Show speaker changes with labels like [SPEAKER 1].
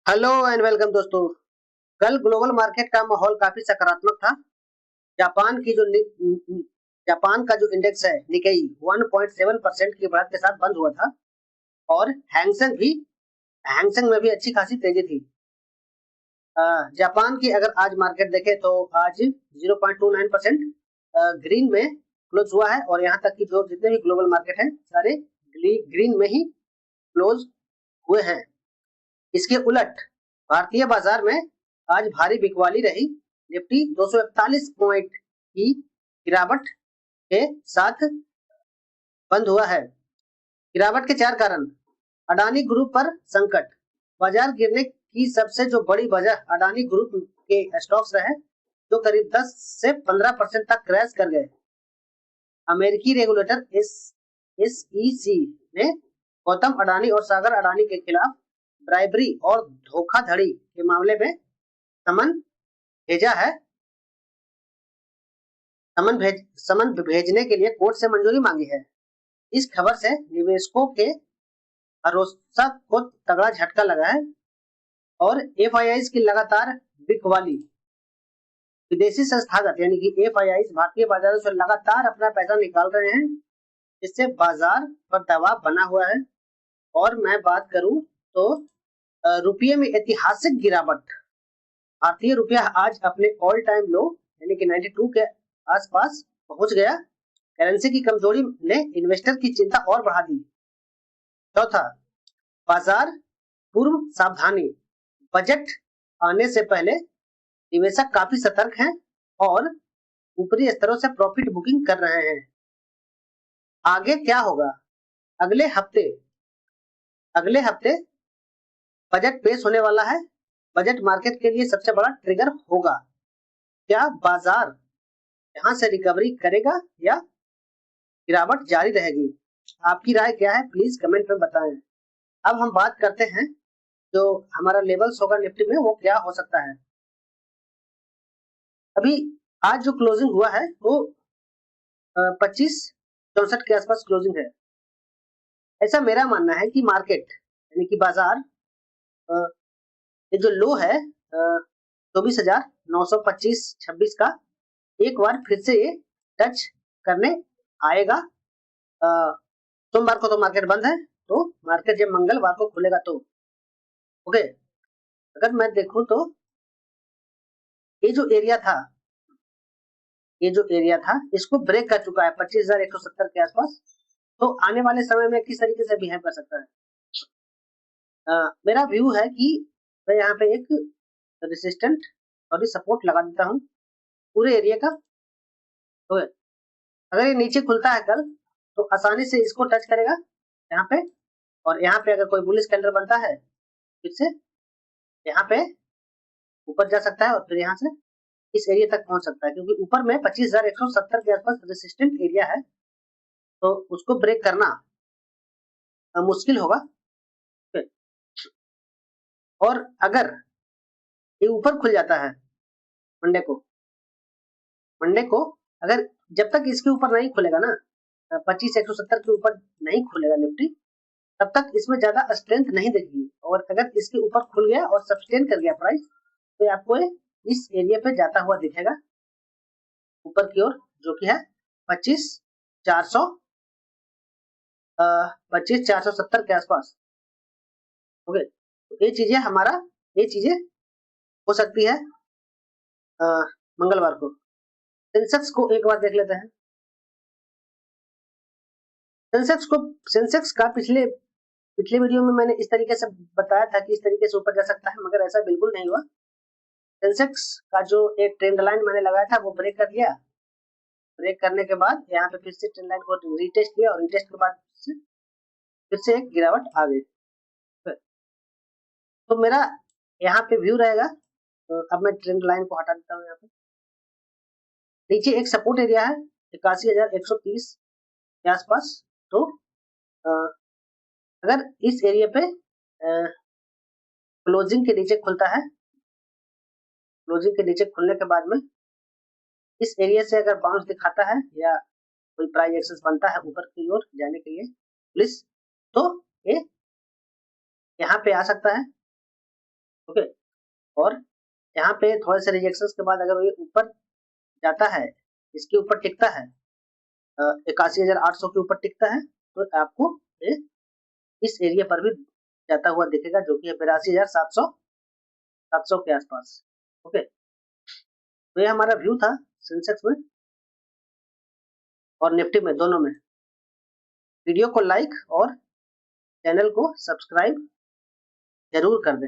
[SPEAKER 1] Hello and welcome दोस्तों। कल global market का माहौल काफी सकारात्मक था। जापान की जो जापान का जो इंडेक्स है निकेई 1.7% की बढ़त के साथ बंद हुआ था और हैंगसेंग में भी अच्छी खासी तेजी थी। जापान की अगर आज मार्केट देखें तो आज 0.29% ग्रीन में क्लोज हुआ है और यहाँ तक कि जो जितने भी ग्लोबल मार्केट हैं सारे ग्रीन में ही क्लोज हुए हैं। इसके उलट भारतीय बाजार में आज भारी बिकवाली रही। निफ्टी 241 पॉइंट की गिरावट के साथ बंद हुआ है। गिरावट के चार कारण: अडानी ग्रुप पर संकट। बाजार गिरने की सबसे जो बड़ी वजह अडानी ग्रुप के स्टॉक्स रहे जो करीब 10 से 15% तक क्रैश कर गए। अमेरिकी रेगुलेटर एसईसी ने गौतम अडानी और सागर अडानी के खिलाफ ब्राइबरी और धोखाधड़ी के मामले में समन भेजा है। समन भेजने के लिए कोर्ट से मंजूरी मांगी है। इस खबर से निवेशकों के भरोसा को तगड़ा झटका लगा है और एफआईआईज की लगातार बिकवाली। विदेशी संस्थागत यानी कि एफआईआईज भारतीय बाजारों से लगातार अपना पैसा निकाल रहे हैं, जिससे बाजार पर दबाव बना हुआ है। और मैं बात करूं तो रुपये में ऐतिहासिक गिरावट। भारतीय रुपया आज अपने ऑल टाइम लो यानी कि 92 के आसपास पहुंच गया। करेंसी की कमजोरी ने इन्वेस्टर की चिंता और बढ़ा दी। चौथा, बाजार पूर्व सावधानी। बजट आने से पहले निवेशक काफी सतर्क हैं और ऊपरी स्तरों से प्रॉफिट बुकिंग कर रहे हैं। आगे क्या होगा? अगले हफ्ते बजट पेश होने वाला है। बजट मार्केट के लिए सबसे बड़ा ट्रिगर होगा। क्या बाजार यहां से रिकवरी करेगा या गिरावट जारी रहेगी? आपकी राय क्या है, प्लीज कमेंट में बताएं। अब हम बात करते हैं जो हमारा लेवल्स होगा निफ्टी में वो क्या हो सकता है। अभी आज जो क्लोजिंग हुआ है वो 2564 के आसपास क्लोजिंग है। ऐसा मेरा मानना है कि मार्केट यानी कि बाजार ये जो लो है 24,925-26 का एक बार फिर से ये टच करने आएगा। सोमवार को तो मार्केट बंद है, तो मार्केट जब मंगलवार को खुलेगा तो ओके। अगर मैं देखूं तो ये जो एरिया था इसको ब्रेक कर चुका है 25,170 के आसपास। तो आने वाले समय में किस तरीके से बिहेव कर सकता है? मेरा व्यू है कि मैं यहाँ पे एक रेसिस्टेंट और सपोर्ट लगा देता हूँ पूरे एरिया का। तो अगर ये नीचे खुलता है कल तो आसानी से इसको टच करेगा यहाँ पे, और यहाँ पे अगर कोई बुलिश कैंडल बनता है फिर से यहाँ पे ऊपर जा सकता है और फिर यहाँ से इस एरिया तक पहुंच सकता है, क्योंकि ऊपर में 25,170 के आसपास रेसिस्टेंट एरिया है, तो उसको ब्रेक करना मुश्किल होगा। और अगर ये ऊपर खुल जाता है मंडे को अगर जब तक इसके ऊपर नहीं खुलेगा ना 25,170 के ऊपर नहीं खुलेगा निफ्टी, तब तक इसमें ज्यादा स्ट्रेंथ नहीं दिखेगी। और अगर इसके ऊपर खुल गया और सस्टेन कर गया प्राइस तो आपको इस एरिया पे जाता हुआ दिखेगा ऊपर की ओर, जो कि है 25,400 25,470 के आसपास। ओके, तो ये चीजें हो सकती है मंगलवार को। सेंसेक्स को एक बार देख लेते हैं। सेंसेक्स का पिछले वीडियो में मैंने इस तरीके से बताया था कि इस तरीके से ऊपर जा सकता है, मगर ऐसा बिल्कुल नहीं हुआ। सेंसेक्स का जो एक ट्रेंड लाइन मैंने लगाया था वो ब्रेक कर दिया। ब्रेक करने के बाद यहाँ पे फिर से ट्रेंड लाइन को रीटेस्ट किया और रीटेस्ट के बाद फिर से एक गिरावट आ गई। तो मेरा यहाँ पे व्यू रहेगा। तो अब मैं ट्रेंड लाइन को हटा देता हूँ। यहाँ पे नीचे एक सपोर्ट एरिया है 81,130 के आसपास। तो अगर इस एरिया पे क्लोजिंग के नीचे खुलता है, क्लोजिंग के नीचे खुलने के बाद में इस एरिया से अगर बाउंस दिखाता है या कोई प्राइस एक्सेस बनता है ऊपर की ओर जाने के लिए प्लीज, तो ये यहाँ पे आ सकता है। ओके। और यहाँ पे थोड़े से रिजेक्शंस के बाद अगर ये ऊपर जाता है, इसके ऊपर टिकता है 81,800 के ऊपर टिकता है, तो आपको ये इस एरिया पर भी जाता हुआ दिखेगा, जो कि है 82,700 के आसपास। ओके, तो ये हमारा व्यू था सेंसेक्स में और निफ्टी में, दोनों में। वीडियो को लाइक और चैनल को सब्सक्राइब जरूर कर दें।